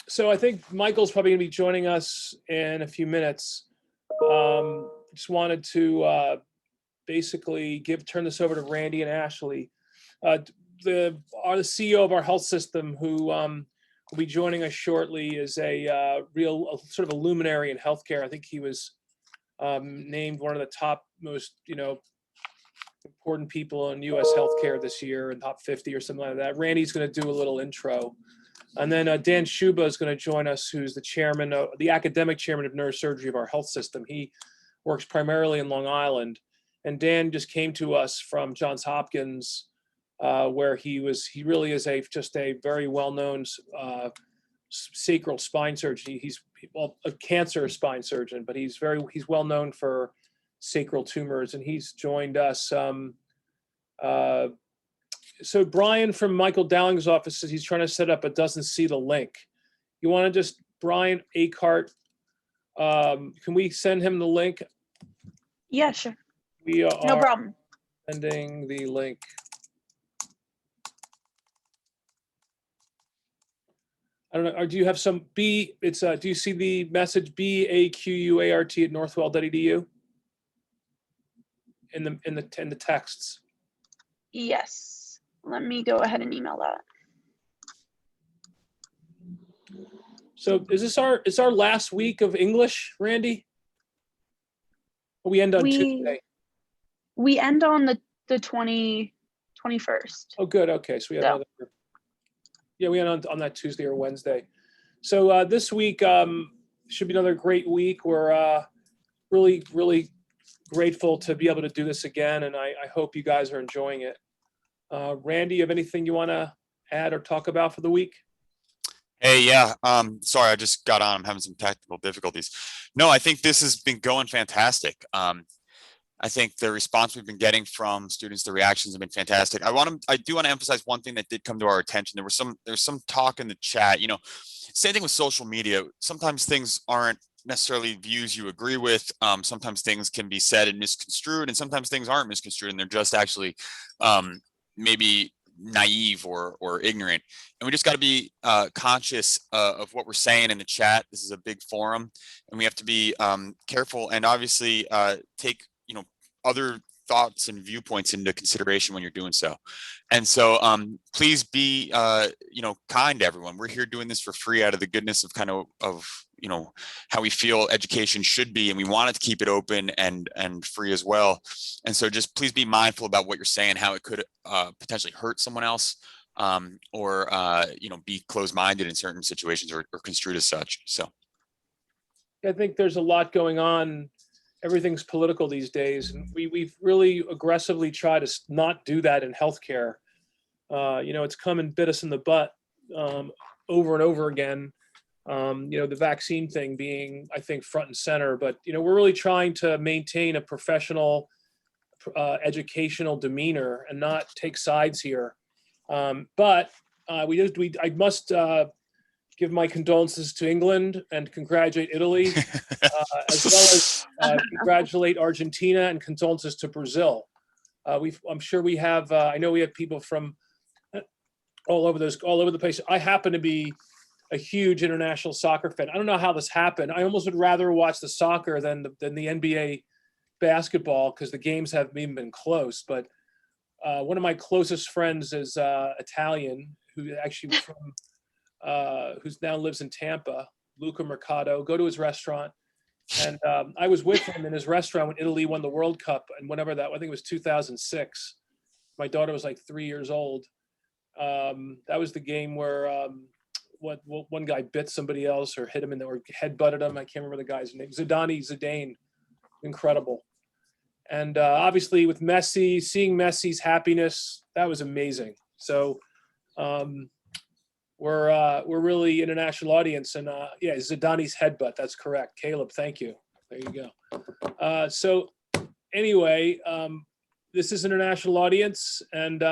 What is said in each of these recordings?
So I think Michael's probably going to be joining us in a few minutes. Just wanted to basically turn this over to Randy and Ashley. The CEO of our health system, who will be joining us shortly, is a sort of a luminary in healthcare. I think he was named one of the top most important people in U.S. healthcare this year, in top 50 or something like that. Randy's going to do a little intro. And then Dan Shuba is going to join us, who's the academic chairman of neurosurgery of our health system. He works primarily in Long Island. And Dan just came to us from Johns Hopkins, where he really is just a very well-known sacral spine surgeon. He's a cancer spine surgeon, but he's well known for sacral tumors, and he's joined us. So Brian from Michael Dowling's office says he's trying to set up but doesn't see the link. You want to just, Brian Akehart, can we send him the link? Yeah, sure. We are no problem. Sending the link. I don't know, or do you have some do you see the message BAQUART at northwell.edu in the texts? Yes. Let me go ahead and email that. So is our last week of English, Randy? Or we end on Tuesday? We end on the 21st. Oh, good. Okay. So we have another. Yeah, we end on that Tuesday or Wednesday. So this week should be another great week. We're really, really grateful to be able to do this again, and I hope you guys are enjoying it. Randy, you have anything you want to add or talk about for the week? Hey, yeah. Sorry, I just got on. I'm having some technical difficulties. No, I think this has been going fantastic. I think the response we've been getting from students, the reactions have been fantastic. I do want to emphasize one thing that did come to our attention. There's some talk in the chat, same thing with social media. Sometimes things aren't necessarily views you agree with. Sometimes things can be said and misconstrued, and sometimes things aren't misconstrued and they're just actually maybe naive or ignorant. And we just got to be conscious of what we're saying in the chat. This is a big forum, and we have to be careful and obviously take other thoughts and viewpoints into consideration when you're doing so. And so please be kind to everyone. We're here doing this for free out of the goodness of how we feel education should be, and we want to keep it open and free as well. And so just please be mindful about what you're saying, how it could potentially hurt someone else, or be closed-minded in certain situations or construed as such. So I think there's a lot going on. Everything's political these days, and we've really aggressively tried to not do that in healthcare. It's come and bit us in the butt over and over again. The vaccine thing being, I think, front and center. But we're really trying to maintain a professional, educational demeanor and not take sides here. But I must give my condolences to England and congratulate Italy, as well as congratulate Argentina and condolences to Brazil. I'm sure we have. I know we have people from all over the place. I happen to be a huge international soccer fan. I don't know how this happened. I almost would rather watch the soccer than the NBA basketball because the games haven't even been close. But one of my closest friends is Italian, who actually from. Who's now lives in Tampa, Luca Mercado. Go to his restaurant. And I was with him in his restaurant when Italy won the World Cup, and whenever I think it was 2006. My daughter was like 3 years old. That was the game where one guy bit somebody else or hit him or headbutted him. I can't remember the guy's name. Zidane. Incredible. And obviously with Messi, seeing Messi's happiness, that was amazing. So we're really international audience, and Zidane's headbutt. That's correct. Caleb, thank you. There you go. So anyway, this is international audience, and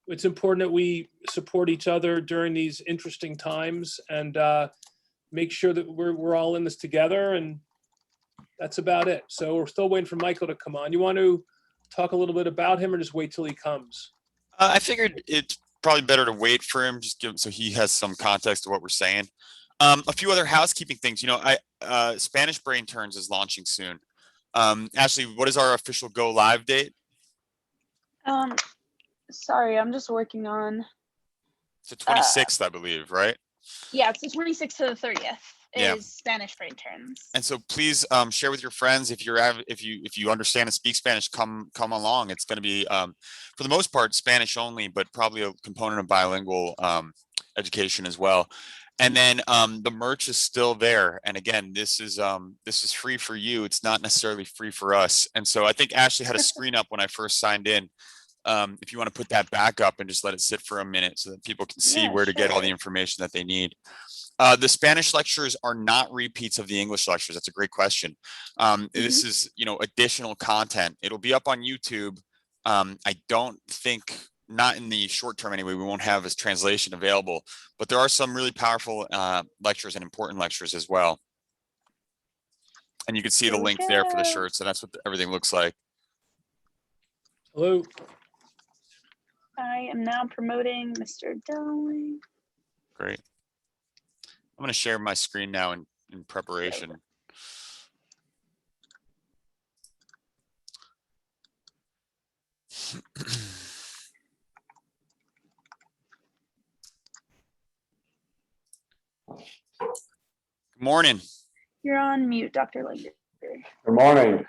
it's important that we support each other during these interesting times and make sure that we're all in this together. And that's about it. So we're still waiting for Michael to come on. You want to talk a little bit about him, or just wait till he comes? I figured it's probably better to wait for him, just give him so he has some context to what we're saying. A few other housekeeping things. Spanish Brain Turns is launching soon. Ashley, what is our official go live date? Sorry, I'm just working on. It's the 26th, I believe, right? Yeah, it's the 26th to the 30th. Yeah. Is Spanish Brain Turns. And so please share with your friends if you understand and speak Spanish, come along. It's going to be for the most part Spanish only, but probably a component of bilingual education as well. And then the merch is still there. And again, this is free for you. It's not necessarily free for us. And so I think Ashley had a screen up when I first signed in. If you want to put that back up and just let it sit for a minute so that people can see where to get all the information that they need. The Spanish lectures are not repeats of the English lectures. That's a great question. This is, additional content. It'll be up on YouTube. I don't think, not in the short term anyway, we won't have this translation available, but there are some really powerful lectures and important lectures as well. And you can see the link there for the shirts, and that's what everything looks like. Hello. I am now promoting Mr. Dowling. Great. I'm going to share my screen now in preparation. Good morning. You're on mute, Dr. Linder. Good morning.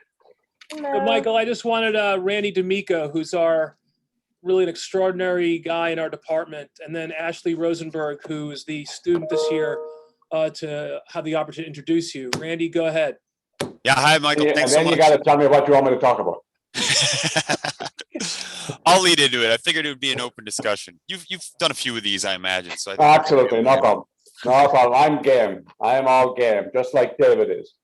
Hello. Good, Michael. I just wanted Randy D'Amico, who's really an extraordinary guy in our department, and then Ashley Rosenberg, who is the student this year, to have the opportunity to introduce you. Randy, go ahead. Yeah, hi, Michael. Yeah, Thanks and then so you much. got to tell me what you want me to talk about. I'll lead into it. I figured it would be an open discussion. You've done a few of these, I imagine. So Absolutely, no problem. No problem. I'm game. I am all game, just like David is.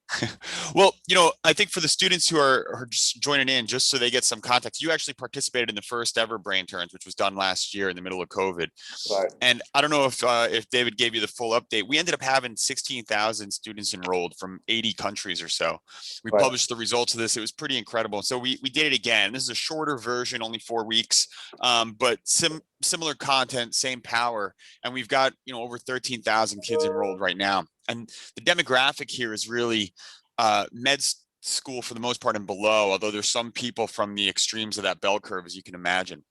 Well, I think for the students who are just joining in, just so they get some context, you actually participated in the first ever Brain Turns, which was done last year in the middle of COVID. Right. And I don't know if David gave you the full update. We ended up having 16,000 students enrolled from 80 countries or so. We Right. published the results of this. It was pretty incredible. So we did it again. This is a shorter version, only 4 weeks, but similar content, same power. And we've got, over 13,000 kids enrolled right now. And the demographic here is really med school for the most part and below, although there's some people from the extremes of that bell curve, as you can imagine.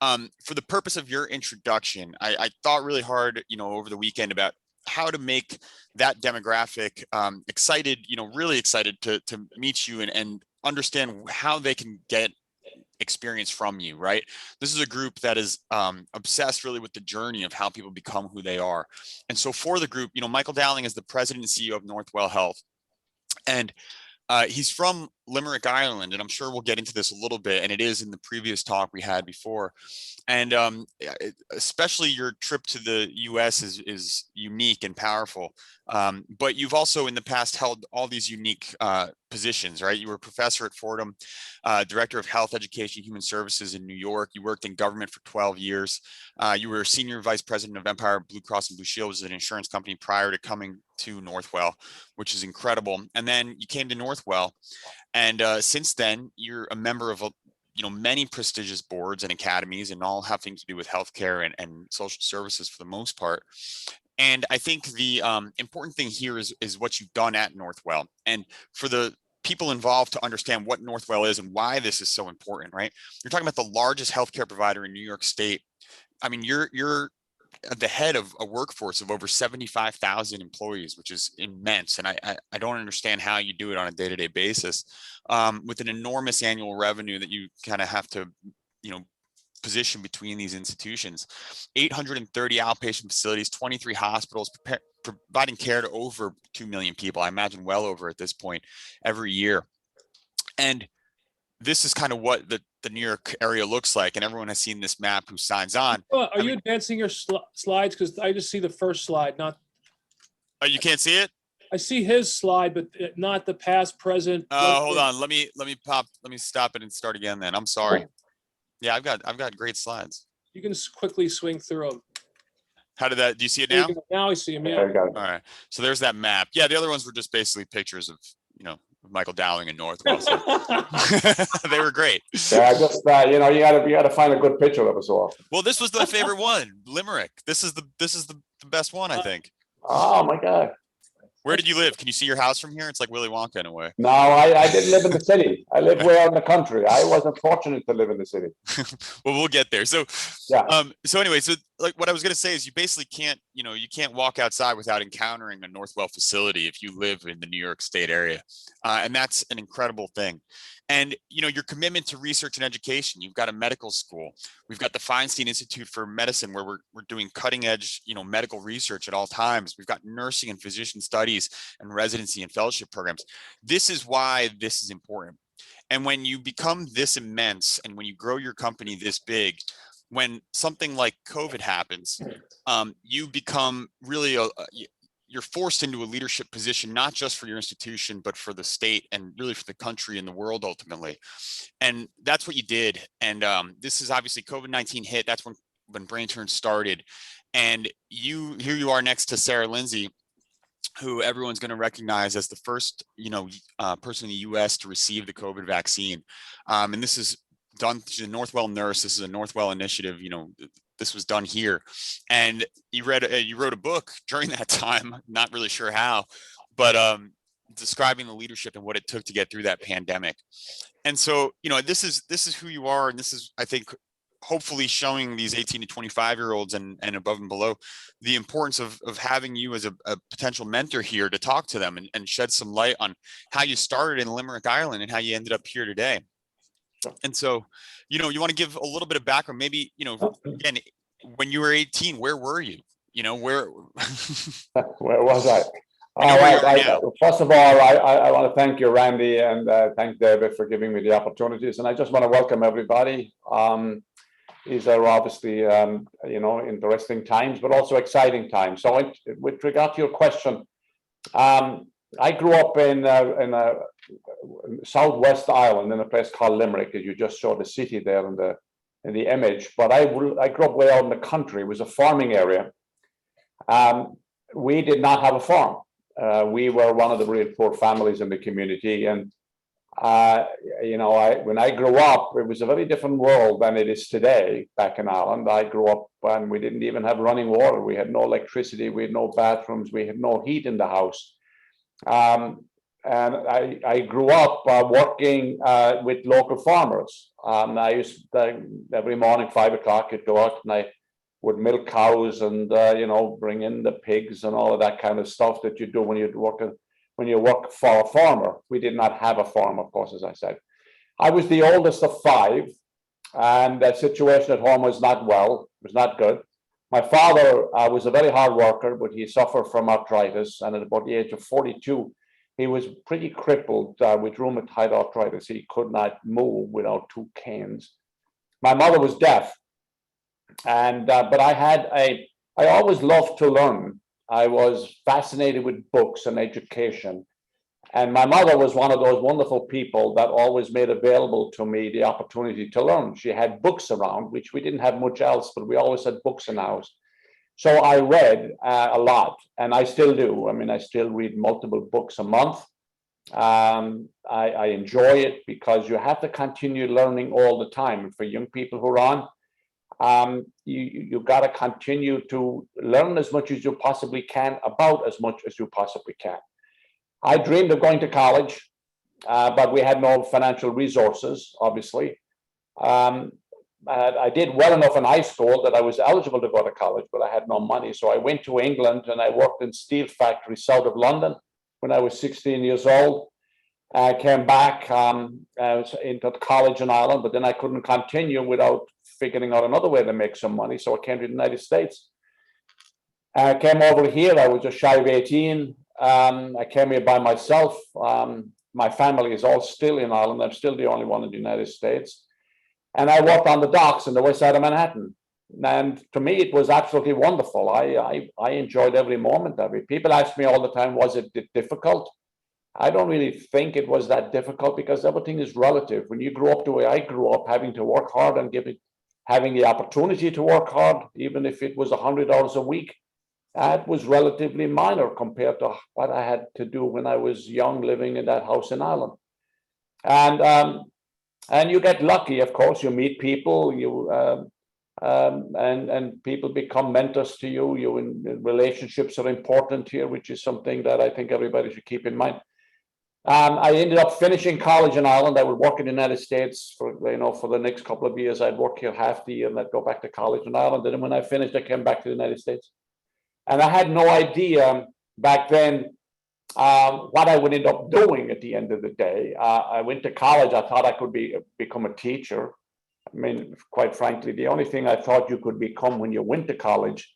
For the purpose of your introduction, I thought really hard, over the weekend about how to make that demographic excited, really excited to meet you and understand how they can get experience from you, right? This is a group that is obsessed really with the journey of how people become who they are. And so for the group, Michael Dowling is the president and CEO of Northwell Health. And he's from Limerick, Ireland, and I'm sure we'll get into this a little bit, and it is in the previous talk we had before. And especially your trip to the US is unique and powerful. But you've also in the past held all these unique positions, right? You were a professor at Fordham, director of health education, human services in New York. You worked in government for 12 years. You were senior vice president of Empire Blue Cross and Blue Shield, which is an insurance company, prior to coming to Northwell, which is incredible. And then you came to Northwell, and since then you're a member of many prestigious boards and academies, and all having to do with healthcare and social services for the most part. And I think the important thing here is what you've done at Northwell. And for the people involved to understand what Northwell is and why this is so important, right? You're talking about the largest healthcare provider in New York State. I mean, you're at the head of a workforce of over 75,000 employees, which is immense. And I don't understand how you do it on a day-to-day basis with an enormous annual revenue that you kind of have to, position between these institutions. 830 outpatient facilities, 23 hospitals, providing care to over 2 million people. I imagine well over at this point every year. And this is kind of what the New York area looks like. And everyone has seen this map who signs on. Are you advancing your slides? Because I just see the first slide, not. Oh, you can't see it? I see his slide, but not the past, present. Hold on. Let me stop it and start again then. I'm sorry. Yeah, I've got great slides. You can quickly swing through them. How did that? Do you see it now? Now I see him. Yeah. There you go. All right. So there's that map. Yeah, the other ones were just basically pictures of Michael Dowling and Northwell. So they were great. Yeah, just you know, you gotta find a good picture of us all. Well, this was my favorite one, Limerick. This is the best one, I think. Oh my God. Where did you live? Can you see your house from here? It's like Willy Wonka in a way. No, I didn't live in the city. I live way out in the country. I wasn't fortunate to live in the city. Well, we'll get there. So, Yeah. so anyway, so like what I was going to say is you basically can't, you know, you can't walk outside without encountering a Northwell facility if you live in the New York State area. And that's an incredible thing. And, you know, your commitment to research and education, you've got a medical school. We've got the Feinstein Institute for Medicine, where we're doing cutting edge, you know, medical research at all times. We've got nursing and physician studies and residency and fellowship programs. This is why this is important. And when you become this immense and when you grow your company this big, when something like COVID happens, you become really you're forced into a leadership position, not just for your institution, but for the state and really for the country and the world ultimately. And that's what you did. And this is obviously COVID-19 hit. That's when Brain Turn started. And here you are next to Sarah Lindsay, who everyone's going to recognize as the first, you know, person in the U.S. to receive the COVID vaccine. And this is done. She's a Northwell nurse. This is a Northwell initiative. You know, this was done here. And you wrote a book during that time. Not really sure how, but describing the leadership and what it took to get through that pandemic. And so, you know, this is who you are, and this is, I think, hopefully showing these 18 to 25-year-olds and above and below the importance of having you as a potential mentor here to talk to them and shed some light on how you started in Limerick, Ireland, and how you ended up here today. And so, you know, you want to give a little bit of background, maybe, you know, again, when you were 18, where were you? You know, where was I? All right. First of all, I want to thank you, Randy, and thank David for giving me the opportunities. And I just want to welcome everybody. These are obviously, you know, interesting times, but also exciting times. So with regard to your question, I grew up in Southwest Ireland in a place called Limerick, as you just saw the city there in the image. But I grew up way out in the country. It was a farming area. We did not have a farm. We were one of the really poor families in the community. And, you know, when I grew up, it was a very different world than it is today back in Ireland. I grew up and we didn't even have running water. We had no electricity. We had no bathrooms. We had no heat in the house. And I grew up working with local farmers. I used to, every morning, 5 o'clock, I'd go out and I would milk cows and, you know, bring in the pigs and all of that kind of stuff that you do when you work for a farmer. We did not have a farm, of course, as I said. I was the oldest of 5, and the situation at home was not good. My father was a very hard worker, but he suffered from arthritis, and at about the age of 42, he was pretty crippled with rheumatoid arthritis. He could not move without 2 canes. My mother was deaf, and but I always loved to learn. I was fascinated with books and education. And my mother was one of those wonderful people that always made available to me the opportunity to learn. She had books around, which we didn't have much else, but we always had books in the house. So I read a lot, and I still do. I mean, I still read multiple books a month. I enjoy it because you have to continue learning all the time. And for young people who are on, you got to continue to learn as much as you possibly can about as much as you possibly can. I dreamed of going to college, but we had no financial resources, obviously. I did well enough in high school that I was eligible to go to college, but I had no money. So I went to England and I worked in steel factories south of London when I was 16 years old. I came back into college in Ireland, but then I couldn't continue without figuring out another way to make some money. So I came to the United States. I came over here. I was just shy of 18. I came here by myself. My family is all still in Ireland. I'm still the only one in the United States. And I worked on the docks in the west side of Manhattan. And to me, it was absolutely wonderful. I enjoyed every moment of it. People ask me all the time, was it difficult? I don't really think it was that difficult because everything is relative. When you grow up the way I grew up, having to work hard and having the opportunity to work hard, even if it was $100 a week, That was relatively minor compared to what I had to do when I was young, living in that house in Ireland. And you get lucky, of course. You meet people, and people become mentors to you. Relationships are important here, which is something that I think everybody should keep in mind. I ended up finishing college in Ireland. I would work in the United States for the next couple of years. I'd work here half the year and I'd go back to college in Ireland. And then when I finished, I came back to the United States. And I had no idea back then what I would end up doing at the end of the day. I went to college. I thought I could become a teacher. I mean, quite frankly, the only thing I thought you could become when you went to college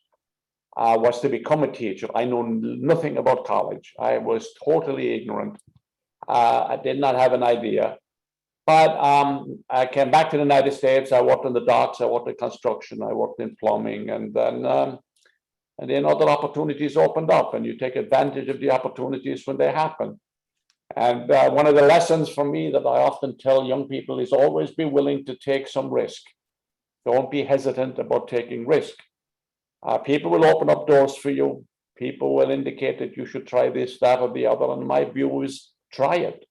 was to become a teacher. I know nothing about college. I was totally ignorant. I did not have an idea. But I came back to the United States. I worked on the docks. I worked in construction. I worked in plumbing. And then other opportunities opened up, and you take advantage of the opportunities when they happen. And one of the lessons for me that I often tell young people is always be willing to take some risk. Don't be hesitant about taking risk. People will open up doors for you. People will indicate that you should try this, that, or the other. And my view is try it.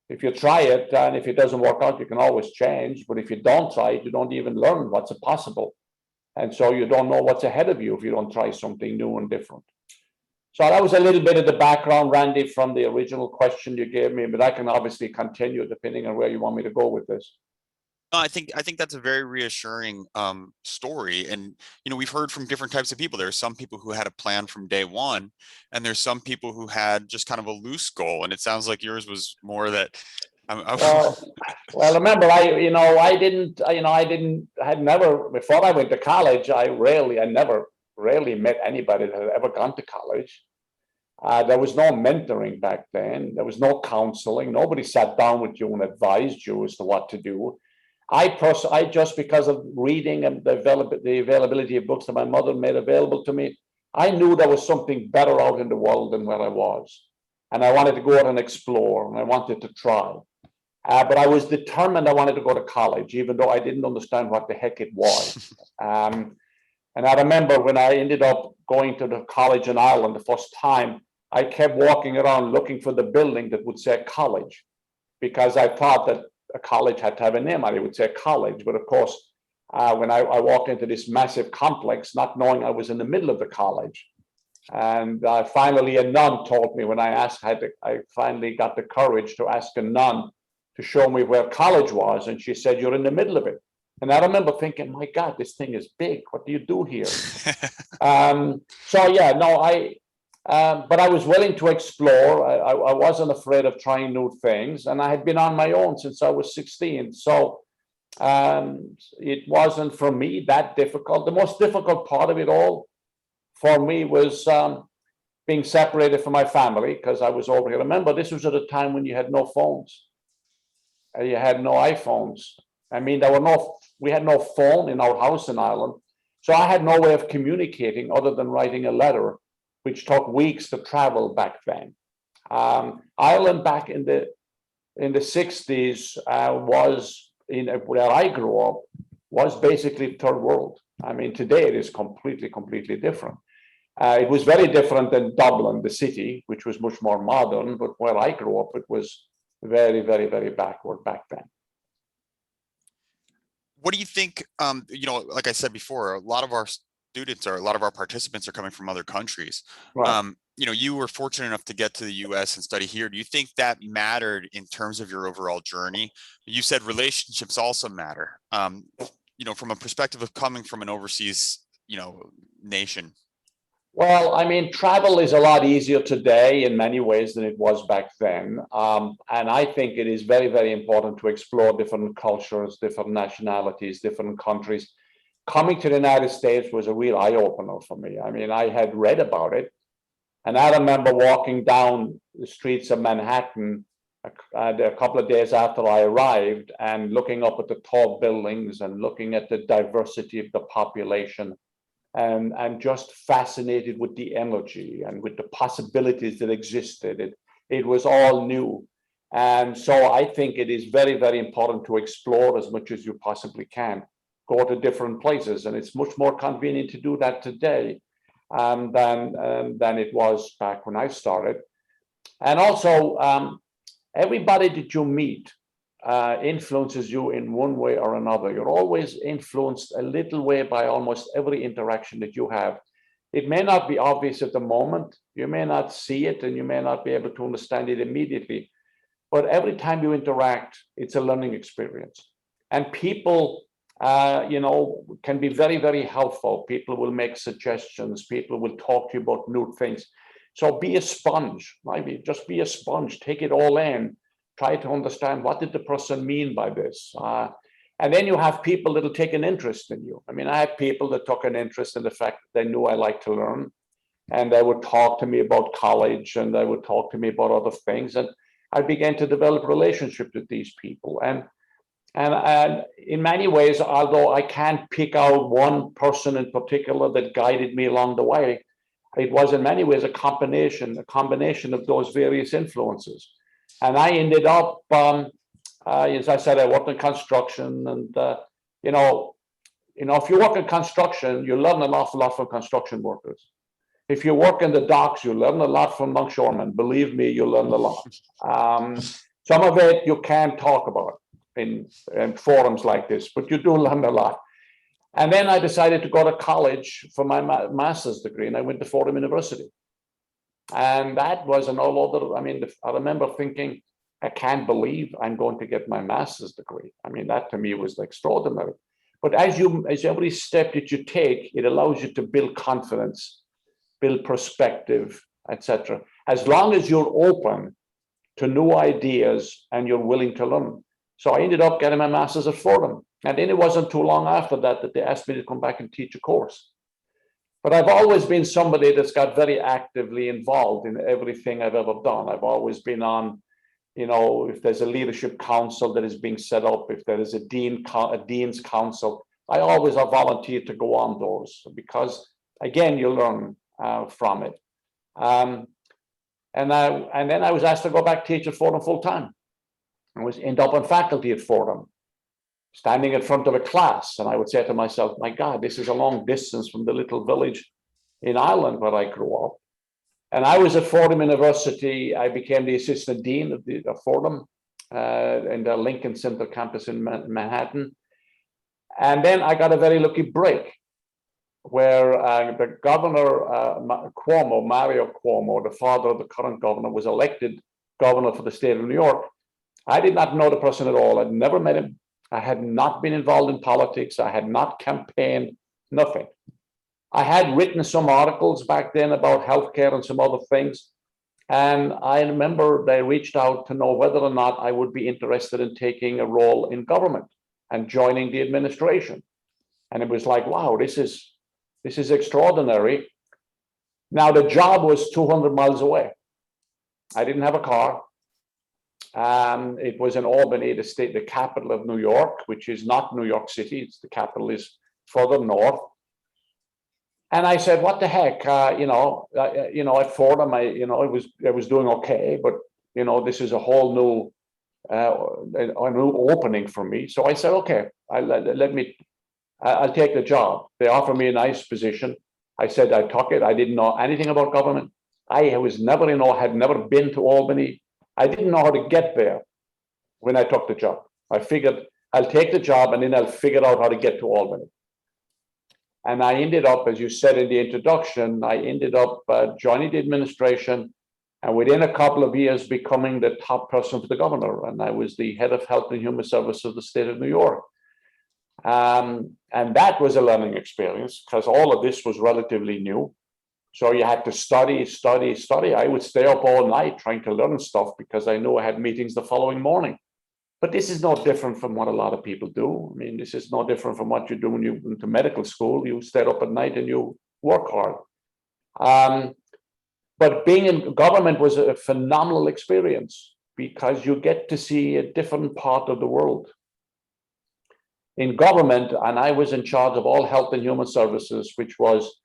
If you try it, and if it doesn't work out, you can always change. But if you don't try it, you don't even learn what's possible. And so you don't know what's ahead of you if you don't try something new and different. So that was a little bit of the background, Randy, from the original question you gave me, but I can obviously continue depending on where you want me to go with this. No, I think that's a very reassuring story. And, we've heard from different types of people. There are some people who had a plan from day one, and there's some people who had just kind of a loose goal. And it sounds like yours was more that. Well, remember, I had never, before I went to college, I never met anybody that had ever gone to college. There was no mentoring back then. There was no counseling. Nobody sat down with you and advised you as to what to do. I just, because of reading and the availability of books that my mother made available to me, I knew there was something better out in the world than where I was. And I wanted to go out and explore, and I wanted to try. But I was determined I wanted to go to college, even though I didn't understand what the heck it was. And I remember when I ended up going to the college in Ireland the first time, I kept walking around looking for the building that would say college, because I thought that a college had to have a name and it would say college. But of course, when I walked into this massive complex, not knowing I was in the middle of the college. And finally, a nun told me when I asked, I finally got the courage to ask a nun to show me where college was. And she said, "You're in the middle of it." And I remember thinking, my God, this thing is big. What do you do here? But I was willing to explore. I wasn't afraid of trying new things. And I had been on my own since I was 16. So it wasn't for me that difficult. The most difficult part of it all for me was being separated from my family, because I was over here. Remember, this was at a time when you had no phones. You had no iPhones. I mean, we had no phone in our house in Ireland. So I had no way of communicating other than writing a letter, which took weeks to travel back then. Ireland back in the 60s was, where I grew up, was basically third world. I mean, today it is completely different. It was very different than Dublin, the city, which was much more modern, but where I grew up, it was very, very, very backward back then. What do you think? Like I said before, a lot of our participants are coming from other countries. Right. You were fortunate enough to get to the US and study here. Do you think that mattered in terms of your overall journey? You said relationships also matter, from a perspective of coming from an overseas, nation. Well, I mean, travel is a lot easier today in many ways than it was back then. And I think it is very, very important to explore different cultures, different nationalities, different countries. Coming to the United States was a real eye-opener for me. I mean, I had read about it. And I remember walking down the streets of Manhattan a couple of days after I arrived and looking up at the tall buildings and looking at the diversity of the population. And just fascinated with the energy and with the possibilities that existed. It was all new. And so I think it is very, very important to explore as much as you possibly can. Go to different places. And it's much more convenient to do that today. than it was back when I started. And also, everybody that you meet influences you in one way or another. You're always influenced a little way by almost every interaction that you have. It may not be obvious at the moment. You may not see it, and you may not be able to understand it immediately. But every time you interact, it's a learning experience. And people, can be very, very helpful. People will make suggestions. People will talk to you about new things. So be a sponge, maybe just be a sponge, take it all in, try to understand what did the person mean by this. And then you have people that'll take an interest in you. I mean, I had people that took an interest in the fact that they knew I liked to learn, and they would talk to me about college, and they would talk to me about other things. And I began to develop relationships with these people. And in many ways, although I can't pick out one person in particular that guided me along the way, it was in many ways a combination of those various influences. And I ended up, as I said, I worked in construction, and if you work in construction, you learn an awful lot from construction workers. If you work in the docks, you learn a lot from longshoremen. Believe me, you learn a lot. Some of it you can't talk about in forums like this, but you do learn a lot. And then I decided to go to college for my master's degree, and I went to Fordham University. And that was an all other, I remember thinking, I can't believe I'm going to get my master's degree. I mean, that to me was extraordinary. But as every step that you take, it allows you to build confidence, build perspective, etc. As long as you're open to new ideas and you're willing to learn. So I ended up getting my master's at Fordham. And then it wasn't too long after that they asked me to come back and teach a course. But I've always been somebody that's got very actively involved in everything I've ever done. I've always been on, if there's a leadership council that is being set up, if there is a dean's council, I always have volunteered to go on those because, again, you learn from it. And then I was asked to go back teach at Fordham full time. I ended up on faculty at Fordham, standing in front of a class, and I would say to myself, my God, this is a long distance from the little village in Ireland where I grew up. And I was at Fordham University. I became the assistant dean of Fordham in the Lincoln Center campus in Manhattan. And then I got a very lucky break where the governor, Mario Cuomo, the father of the current governor, was elected governor for the state of New York. I did not know the person at all. I'd never met him. I had not been involved in politics. I had not campaigned, nothing. I had written some articles back then about healthcare and some other things. And I remember they reached out to know whether or not I would be interested in taking a role in government and joining the administration. And it was like, wow, this is extraordinary. Now, the job was 200 miles away. I didn't have a car. It was in Albany, the capital of New York, which is not New York City. It's the capital is further north. And I said, what the heck, at Fordham, I was doing okay, but this is a whole new, a new opening for me. So I said, okay, I'll take the job. They offered me a nice position. I said I took it. I didn't know anything about government. I was never, had never been to Albany. I didn't know how to get there when I took the job. I figured I'll take the job and then I'll figure out how to get to Albany. And I ended up, as you said in the introduction, I ended up joining the administration and within a couple of years becoming the top person for the governor. And I was the head of health and human services of the state of New York. And that was a learning experience because all of this was relatively new. So you had to study. I would stay up all night trying to learn stuff because I knew I had meetings the following morning. But this is no different from what a lot of people do. I mean, this is no different from what you do when you went to medical school. You stay up at night and you work hard. But being in government was a phenomenal experience because you get to see a different part of the world. In government, and I was in charge of all health and human services, which was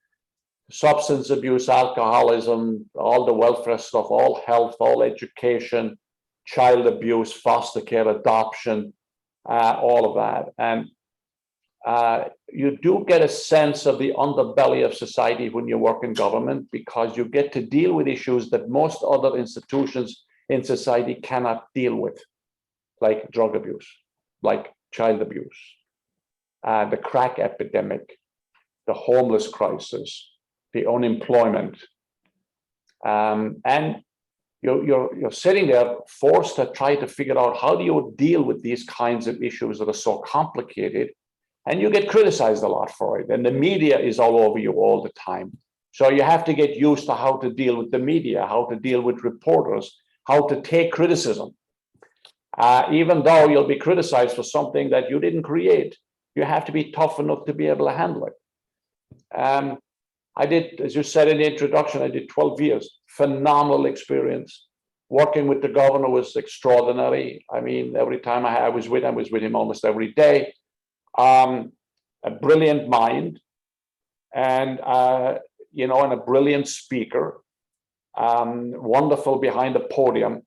substance abuse, alcoholism, all the welfare stuff, all health, all education, child abuse, foster care, adoption, all of that. And you do get a sense of the underbelly of society when you work in government, because you get to deal with issues that most other institutions in society cannot deal with, like drug abuse, like child abuse, the crack epidemic, the homeless crisis, the unemployment. And you're sitting there forced to try to figure out how do you deal with these kinds of issues that are so complicated, and you get criticized a lot for it, and the media is all over you all the time. So you have to get used to how to deal with the media, how to deal with reporters, how to take criticism. Even though you'll be criticized for something that you didn't create, you have to be tough enough to be able to handle it. I did, as you said in the introduction, I did 12 years, phenomenal experience. Working with the governor was extraordinary. I mean, every time I was with him almost every day. A brilliant mind, and and a brilliant speaker, wonderful behind the podium,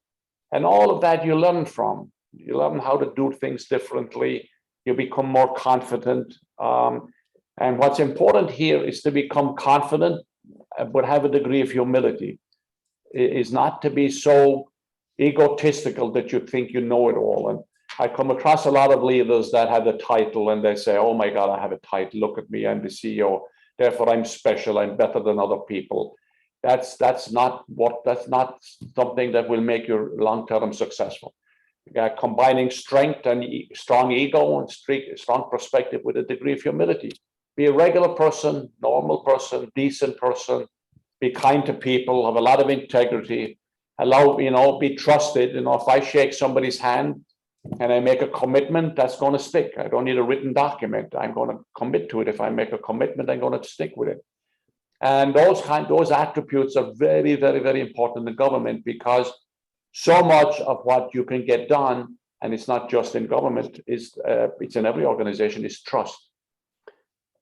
and all of that you learn from. You learn how to do things differently. You become more confident. And what's important here is to become confident, but have a degree of humility. It is not to be so egotistical that you think you know it all. And I come across a lot of leaders that have the title and they say, oh my God, I have a title. Look at me, I'm the CEO. Therefore, I'm special. I'm better than other people. That's not something that will make you long-term successful. Combining strength and strong ego and strong perspective with a degree of humility. Be a regular person, normal person, decent person. Be kind to people. Have a lot of integrity. Be trusted. If I shake somebody's hand and I make a commitment, that's going to stick. I don't need a written document. I'm going to commit to it. If I make a commitment, I'm going to stick with it. And those attributes are very, very, very important in government, because so much of what you can get done, and it's not just in government, it's in every organization, is trust.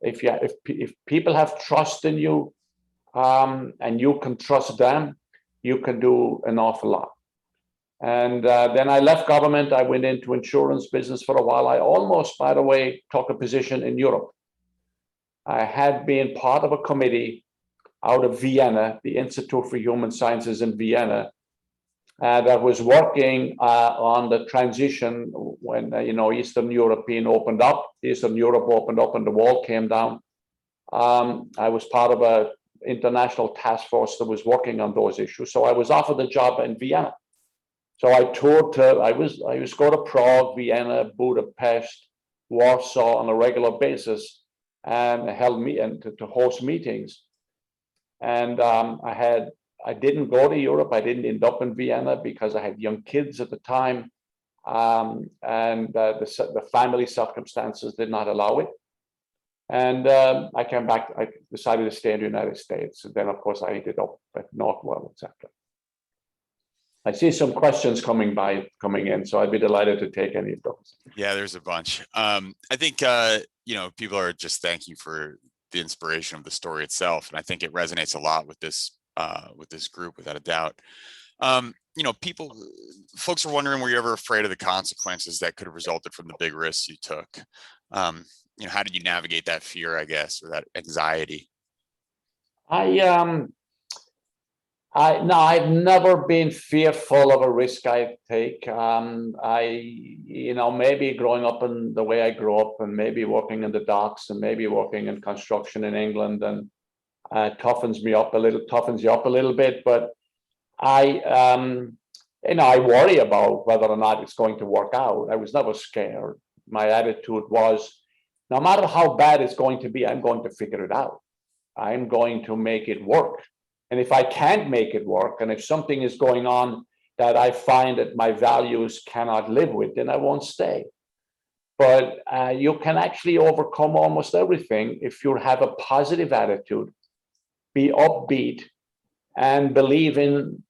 If people have trust in you, and you can trust them, you can do an awful lot. And then I left government. I went into insurance business for a while. I almost, by the way, took a position in Europe. I had been part of a committee out of Vienna, the Institute for Human Sciences in Vienna, that was working on the transition when Eastern Europe opened up and the wall came down. I was part of an international task force that was working on those issues. So I was offered a job in Vienna. So I toured I used to go to Prague, Vienna, Budapest, Warsaw on a regular basis, and to host meetings. And I didn't go to Europe. I didn't end up in Vienna because I had young kids at the time, and the family circumstances did not allow it. And I came back. I decided to stay in the United States. And then, of course, I ended up at Northwell, etc. I see some questions coming in, so I'd be delighted to take any of those. Yeah, there's a bunch. I think people are just thanking for the inspiration of the story itself, and I think it resonates a lot with this group, without a doubt. Folks are wondering, were you ever afraid of the consequences that could have resulted from the big risks you took? How did you navigate that fear, I guess, or that anxiety? I've never been fearful of a risk I take. Maybe growing up in the way I grew up, and maybe working in the docks, and maybe working in construction in England, and toughens you up a little bit. But I worry about whether or not it's going to work out. I was never scared. My attitude was, no matter how bad it's going to be, I'm going to figure it out. I'm going to make it work. And if I can't make it work, and if something is going on that I find that my values cannot live with, then I won't stay. But you can actually overcome almost everything if you have a positive attitude, be upbeat, and believe on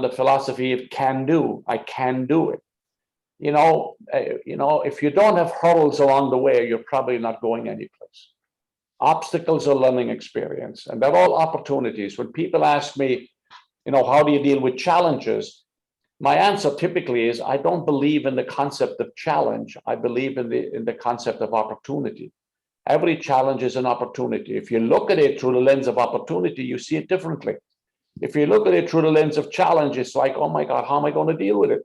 the philosophy of can do. I can do it. If you don't have hurdles along the way, you're probably not going anyplace. Obstacles are learning experience, and they're all opportunities. When people ask me, how do you deal with challenges? My answer typically is I don't believe in the concept of challenge. I believe in the concept of opportunity. Every challenge is an opportunity. If you look at it through the lens of opportunity, you see it differently. If you look at it through the lens of challenge, it's like, oh my God, how am I going to deal with it?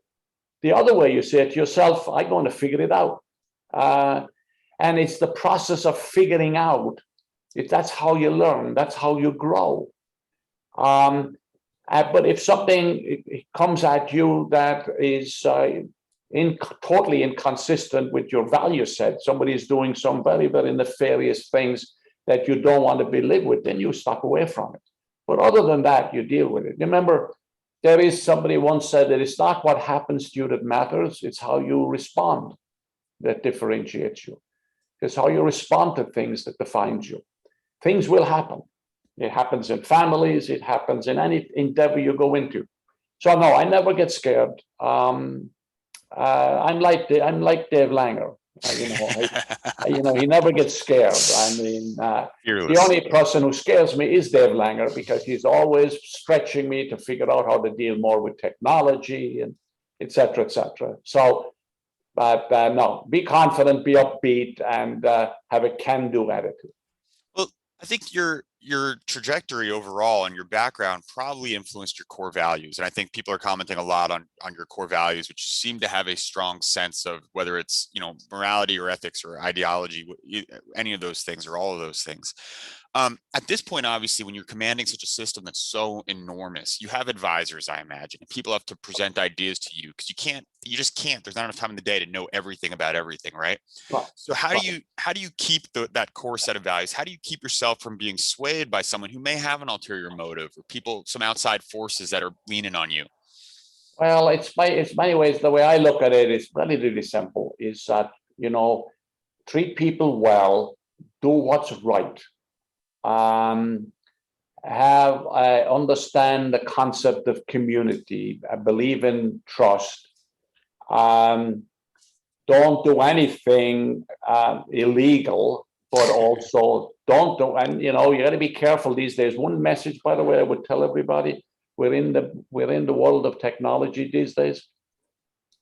The other way, you say to yourself, I'm going to figure it out. And it's the process of figuring out. That's how you learn. That's how you grow. But if something comes at you that is totally inconsistent with your value set, somebody is doing some very, very nefarious things that you don't want to be live with, then you step away from it. But other than that, you deal with it. Remember, there is somebody once said that it's not what happens to you that matters, it's how you respond that differentiates you. It's how you respond to things that defines you. Things will happen. It happens in families, it happens in any endeavor you go into. So no, I never get scared. I'm like Dave Langer. He never gets scared. I mean, the only person who scares me is Dave Langer, because he's always stretching me to figure out how to deal more with technology and et cetera, et cetera. So, but no, be confident, be upbeat, and have a can-do attitude. Well, I think your trajectory overall and your background probably influenced your core values. And I think people are commenting a lot on your core values, which seem to have a strong sense of whether it's, morality or ethics or ideology, any of those things or all of those things. At this point, obviously, when you're commanding such a system that's so enormous, you have advisors, I imagine, and people have to present ideas to you because you just can't, there's not enough time in the day to know everything about everything, right? So how do you keep that core set of values? How do you keep yourself from being swayed by someone who may have an ulterior motive or some outside forces that are leaning on you? Well, it's many ways. The way I look at it is relatively simple, is that, treat people well, do what's right. Understand the concept of community. I believe in trust. Don't do anything illegal, but also don't do. And you got to be careful these days. One message, by the way, I would tell everybody: we're in the world of technology these days.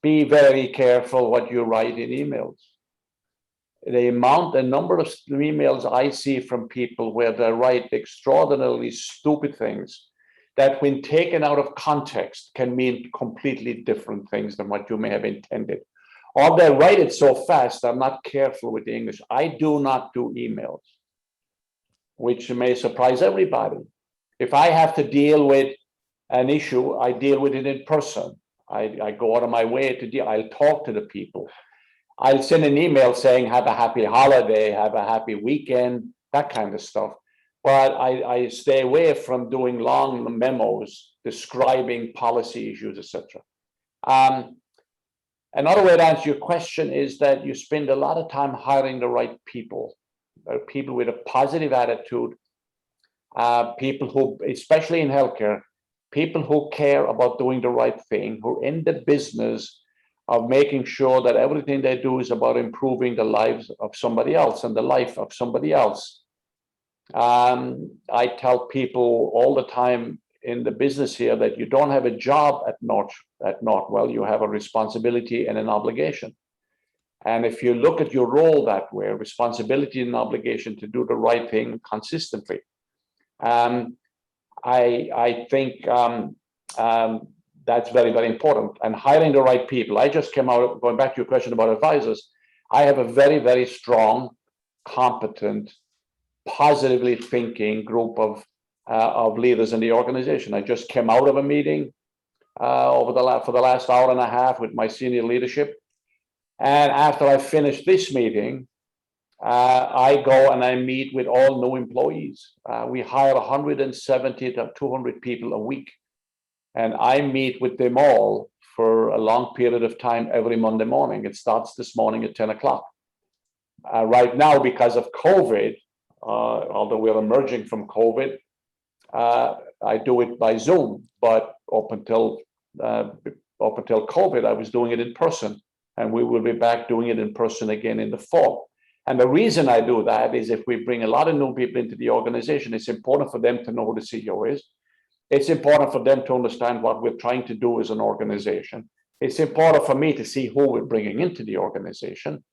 Be very careful what you write in emails. The number of emails I see from people where they write extraordinarily stupid things that, when taken out of context, can mean completely different things than what you may have intended. Or they write it so fast, I'm not careful with the English. I do not do emails, which may surprise everybody. If I have to deal with an issue, I deal with it in person. I go out of my way to deal. I'll talk to the people. I'll send an email saying, have a happy holiday, have a happy weekend, that kind of stuff. But I stay away from doing long memos describing policy issues, etc. Another way to answer your question is that you spend a lot of time hiring the right people, people with a positive attitude, people who, especially in healthcare, people who care about doing the right thing, who are in the business of making sure that everything they do is about improving the lives of somebody else and the life of somebody else. I tell people all the time in the business here that you don't have a job at Northwell, you have a responsibility and an obligation. And if you look at your role that way, responsibility and obligation to do the right thing consistently, I think that's very, very important. And hiring the right people. I just came out, going back to your question about advisors, I have a very, very strong, competent, positively thinking group of leaders in the organization. I just came out of a meeting for the last hour and a half with my senior leadership. And after I finish this meeting, I go and I meet with all new employees. We hire 170 to 200 people a week. And I meet with them all for a long period of time every Monday morning. It starts this morning at 10 o'clock. Right now, because of COVID, although we're emerging from COVID, I do it by Zoom. But up until COVID, I was doing it in person. And we will be back doing it in person again in the fall. And the reason I do that is if we bring a lot of new people into the organization, it's important for them to know who the CEO is. It's important for them to understand what we're trying to do as an organization. It's important for me to see who we're bringing into the organization.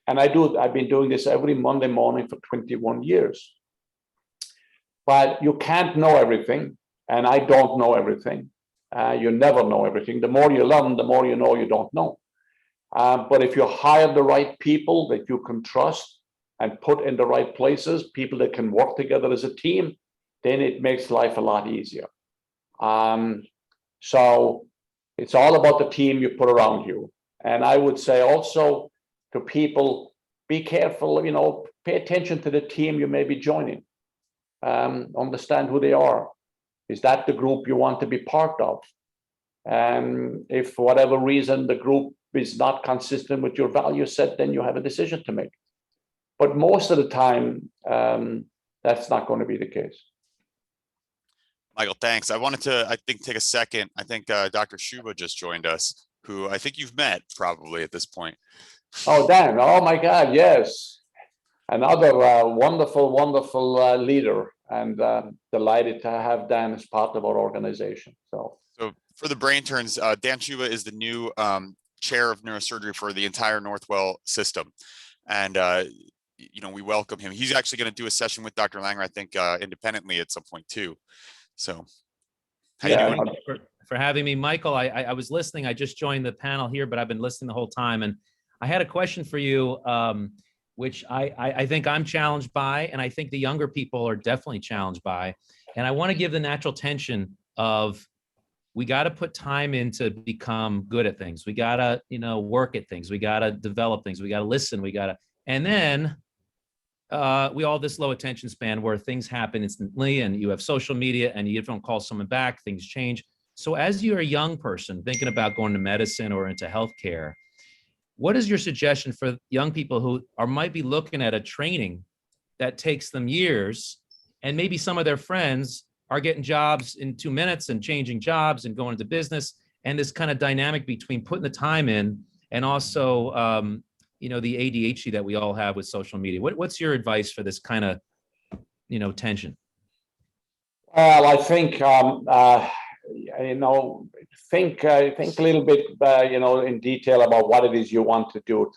And I've been doing this every Monday morning for 21 years. But you can't know everything, and I don't know everything. You never know everything. The more you learn, the more you know you don't know. But if you hire the right people that you can trust and put in the right places, people that can work together as a team, then it makes life a lot easier. So it's all about the team you put around you. And I would say also to people, be careful, pay attention to the team you may be joining. Understand who they are. Is that the group you want to be part of? If for whatever reason the group is not consistent with your value set, then you have a decision to make. But most of the time, that's not going to be the case. Michael, thanks. I wanted to, take a second. I think Dr. Shuba just joined us, who I think you've met probably at this point. Oh, Dan. Oh, my God. Yes. Another wonderful leader, and delighted to have Dan as part of our organization. So for the brain turns, Dan Shuba is the new chair of neurosurgery for the entire Northwell system. And, we welcome him. He's actually going to do a session with Dr. Langer, I think, independently at some point too. So how you doing? For having me, Michael. I was listening. I just joined the panel here, but I've been listening the whole time. And I had a question for you, which I think I'm challenged by, and I think the younger people are definitely challenged by. And I want to give the natural tension of, we got to put time in to become good at things. We got to, work at things. We got to develop things. We got to listen. And then we all have this low attention span where things happen instantly, and you have social media and you don't call someone back, things change. So as you're a young person thinking about going to medicine or into healthcare, what is your suggestion for young people who might be looking at a training that takes them years, and maybe some of their friends are getting jobs in 2 minutes and changing jobs and going into business, and this kind of dynamic between putting the time in and also, the ADHD that we all have with social media? What's your advice for this kind of, tension? Well, I think, think a little bit, in detail about what it is you want to do.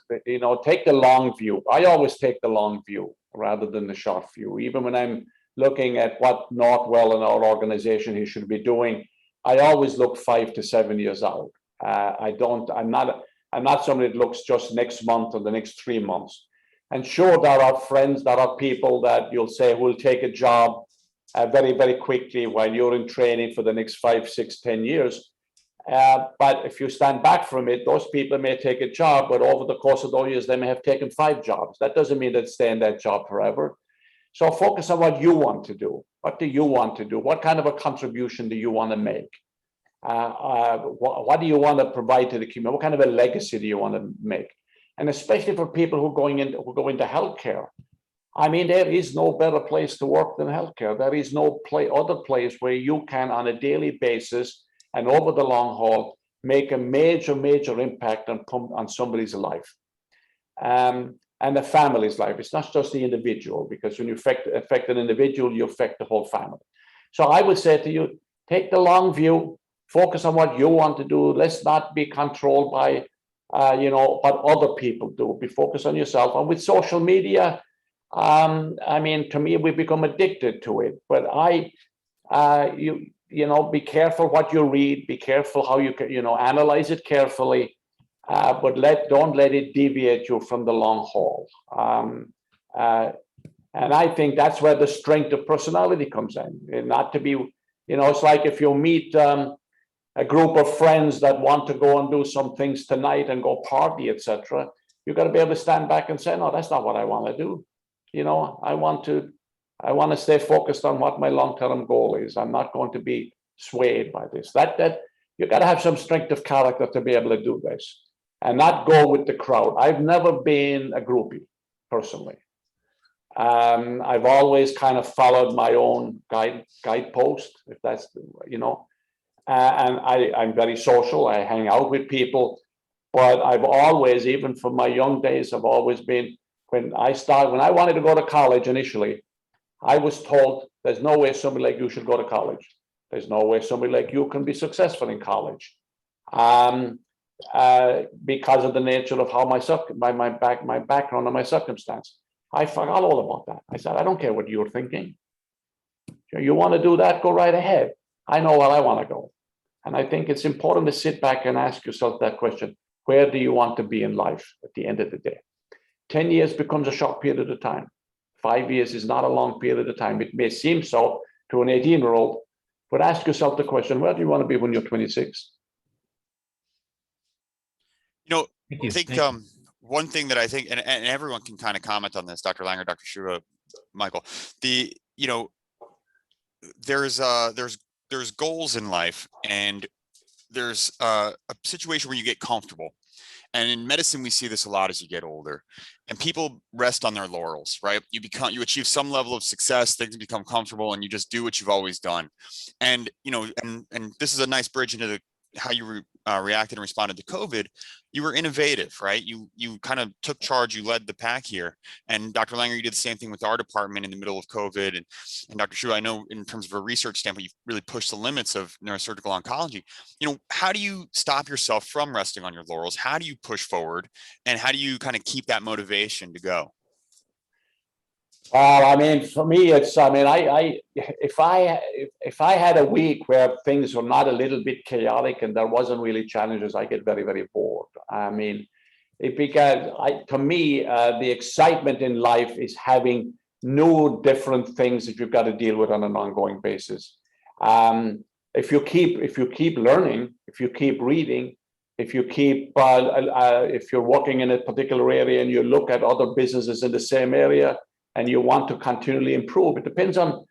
Take the long view. I always take the long view rather than the short view. Even when I'm looking at what Northwell and our organization should be doing, I always look 5 to 7 years out. I'm not somebody that looks just next month or the next 3 months. And sure, there are friends, there are people that you'll say will take a job very, very quickly while you're in training for the next 5, 6, 10 years. But if you stand back from it, those people may take a job, but over the course of those years, they may have taken 5 jobs. That doesn't mean they'd stay in that job forever. So focus on what you want to do. What do you want to do? What kind of a contribution do you want to make? What do you want to provide to the community? What kind of a legacy do you want to make? And especially for people who go into healthcare. I mean, there is no better place to work than healthcare. There is no other place where you can, on a daily basis and over the long haul, make a major impact on somebody's life. And the family's life. It's not just the individual, because when you affect an individual, you affect the whole family. So I would say to you, take the long view, focus on what you want to do. Let's not be controlled by, what other people do. Be focused on yourself. And with social media, to me, we've become addicted to it. But be careful what you read. Be careful how you can, analyze it carefully. But don't let it deviate you from the long haul. And I think that's where the strength of personality comes in. And not to be, it's like if you meet a group of friends that want to go and do some things tonight and go party, etc. You got to be able to stand back and say, no, that's not what I want to do. I want to stay focused on what my long-term goal is. I'm not going to be swayed by this. That you got to have some strength of character to be able to do this and not go with the crowd. I've never been a groupie personally. I've always kind of followed my own guidepost, if that's, and I'm very social. I hang out with people, but I've always, even from my young days, I've always been, when I wanted to go to college initially, I was told there's no way somebody like you should go to college. There's no way somebody like you can be successful in college. Because of the nature of how my background and my circumstance. I forgot all about that. I said, I don't care what you're thinking. You want to do that, go right ahead. I know where I want to go. And I think it's important to sit back and ask yourself that question. Where do you want to be in life at the end of the day? 10 years becomes a short period of time. 5 years is not a long period of time. It may seem so to an 18-year-old, but ask yourself the question, where do you want to be when you're 26? You know, Thank I you. think Thank you. one thing that I think, and everyone can kind of comment on this, Dr. Langer, Dr. Shuba, Michael, there's goals in life, and there's a situation where you get comfortable. And in medicine, we see this a lot as you get older, and people rest on their laurels, right? You achieve some level of success, things become comfortable, and you just do what you've always done. And, and this is a nice bridge into how you reacted and responded to COVID. You were innovative, right? You kind of took charge, you led the pack here. And Dr. Langer, you did the same thing with our department in the middle of COVID. And Dr. Shu, I know in terms of a research standpoint, you've really pushed the limits of neurosurgical oncology. How do you stop yourself from resting on your laurels? How do you push forward? And how do you kind of keep that motivation to go? I mean, for me, it's, I mean, if I had a week where things were not a little bit chaotic and there wasn't really challenges, I get very, very bored. I mean, to me, the excitement in life is having new, different things that you've got to deal with on an ongoing basis. If you keep learning, if you keep reading, if you're working in a particular area and you look at other businesses in the same area, and you want to continually improve. It depends on,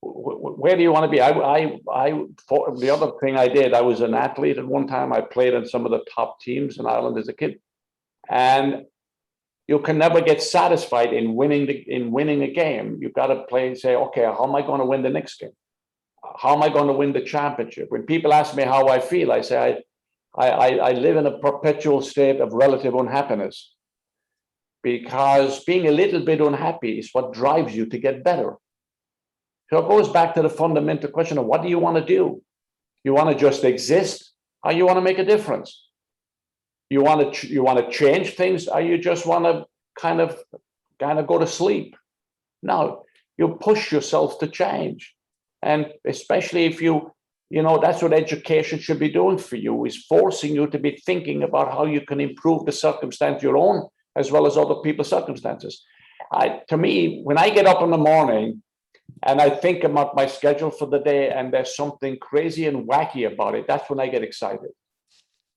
where do you want to be? The other thing I did, I was an athlete at one time. I played in some of the top teams in Ireland as a kid. And you can never get satisfied in winning a game. You've got to play and say, okay, how am I going to win the next game? How am I going to win the championship? When people ask me how I feel, I say, I live in a perpetual state of relative unhappiness. Because being a little bit unhappy is what drives you to get better. So it goes back to the fundamental question of what do you want to do? You want to just exist, or you want to make a difference? You want to change things, or you just want to kind of go to sleep? No, you push yourself to change, and especially if that's what education should be doing for you, is forcing you to be thinking about how you can improve the circumstance you're on, as well as other people's circumstances. To me, when I get up in the morning and I think about my schedule for the day and there's something crazy and wacky about it, that's when I get excited.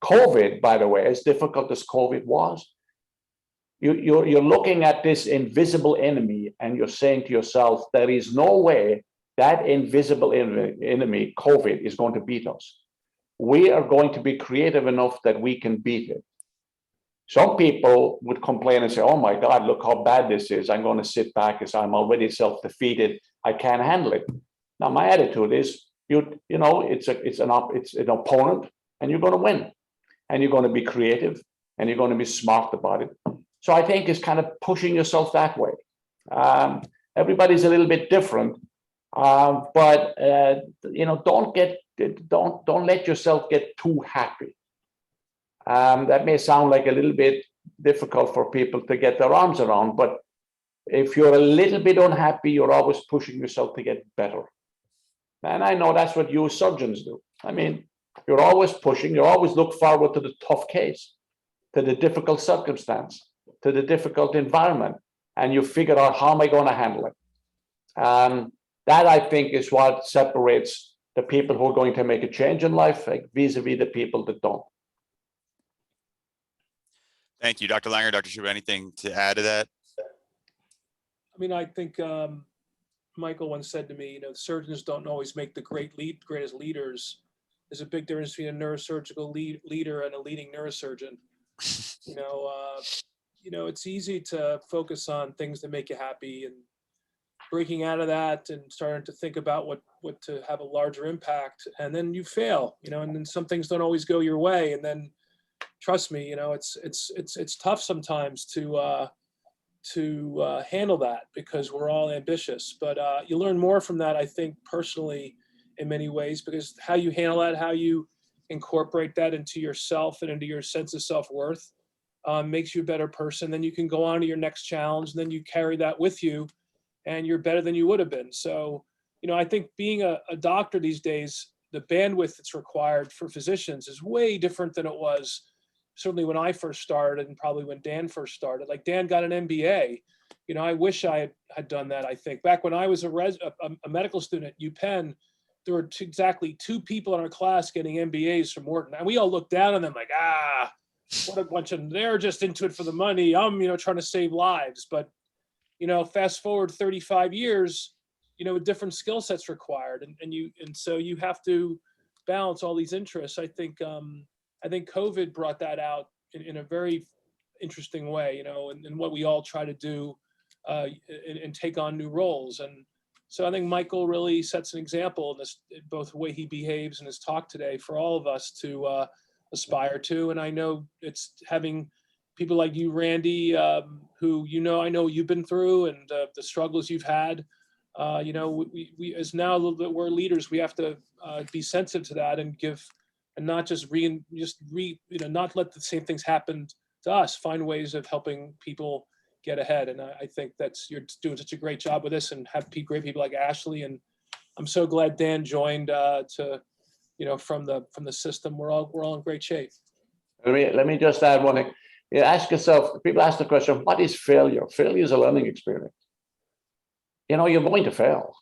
COVID, by the way, as difficult as COVID was, you're looking at this invisible enemy and you're saying to yourself, there is no way that invisible enemy, COVID, is going to beat us. We are going to be creative enough that we can beat it. Some people would complain and say, oh my God, look how bad this is. I'm going to sit back as I'm already self-defeated. I can't handle it. Now, my attitude is, it's an opponent and you're going to win. And you're going to be creative and you're going to be smart about it. So I think it's kind of pushing yourself that way. Everybody's a little bit different, but don't let yourself get too happy. That may sound like a little bit difficult for people to get their arms around, but if you're a little bit unhappy, you're always pushing yourself to get better. And I know that's what you surgeons do. I mean, you're always pushing, you always look forward to the tough case, to the difficult circumstance, to the difficult environment, and you figure out, how am I going to handle it? That, I think, is what separates the people who are going to make a change in life, like, vis-a-vis the people that don't. Thank you, Dr. Langer, Dr. Shuba, anything to add to that? I mean, I think Michael once said to me, surgeons don't always make the greatest leaders. There's a big difference between a neurosurgical leader and a leading neurosurgeon. It's easy to focus on things that make you happy, and breaking out of that and starting to think about what to have a larger impact, and then you fail, and then some things don't always go your way, and then trust me, it's tough sometimes to handle that, because we're all ambitious. But you learn more from that, I think, personally, in many ways, because how you handle that, how you incorporate that into yourself and into your sense of self-worth makes you a better person. Then you can go on to your next challenge, and then you carry that with you, and you're better than you would have been. So, I think being a doctor these days, the bandwidth that's required for physicians is way different than it was certainly when I first started, and probably when Dan first started. Like, Dan got an MBA. I wish I had done that. I think back when I was a medical student at UPenn, there were exactly 2 people in our class getting MBAs from Wharton, and we all looked down on them like, what a bunch of, they're just into it for the money. I'm, trying to save lives. But, fast forward 35 years, different skill sets required, and so you have to balance all these interests. I think COVID brought that out in a very interesting way, and what we all try to do and take on new roles. And so I think Michael really sets an example in this, both the way he behaves in his talk today, for all of us to aspire to. And I know it's having people like you, Randy, who, I know you've been through, and the struggles you've had. We as now that we're leaders, we have to be sensitive to that and give, and not just not let the same things happen to us. Find ways of helping people get ahead. And I think you're doing such a great job with this, and have great people like Ashley. And I'm so glad Dan joined from the system. We're all in great shape. Let me just add one thing. Ask yourself, people ask the question, what is failure? Failure is a learning experience. You're going to fail.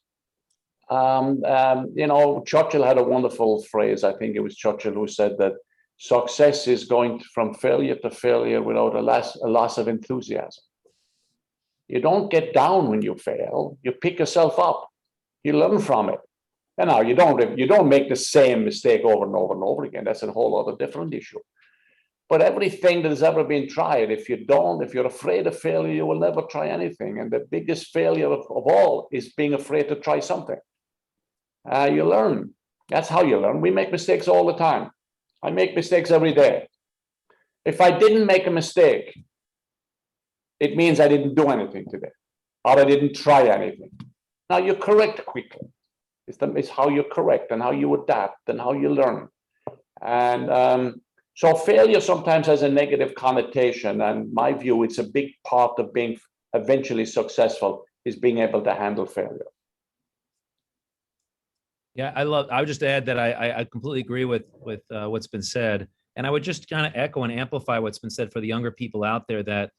Churchill had a wonderful phrase. I think it was Churchill who said that success is going from failure to failure without a loss of enthusiasm. You don't get down when you fail. You pick yourself up. You learn from it. And now you don't make the same mistake over and over and over again. That's a whole other different issue. But everything that has ever been tried, if you're afraid of failure, you will never try anything. And the biggest failure of all is being afraid to try something. You learn. That's how you learn. We make mistakes all the time. I make mistakes every day. If I didn't make a mistake, it means I didn't do anything today, or I didn't try anything. Now you correct quickly. It's how you correct and how you adapt and how you learn. And so failure sometimes has a negative connotation. And my view, it's a big part of being eventually successful, is being able to handle failure. Yeah, I would just add that I completely agree with what's been said. And I would just kind of echo and amplify what's been said for the younger people out there, that,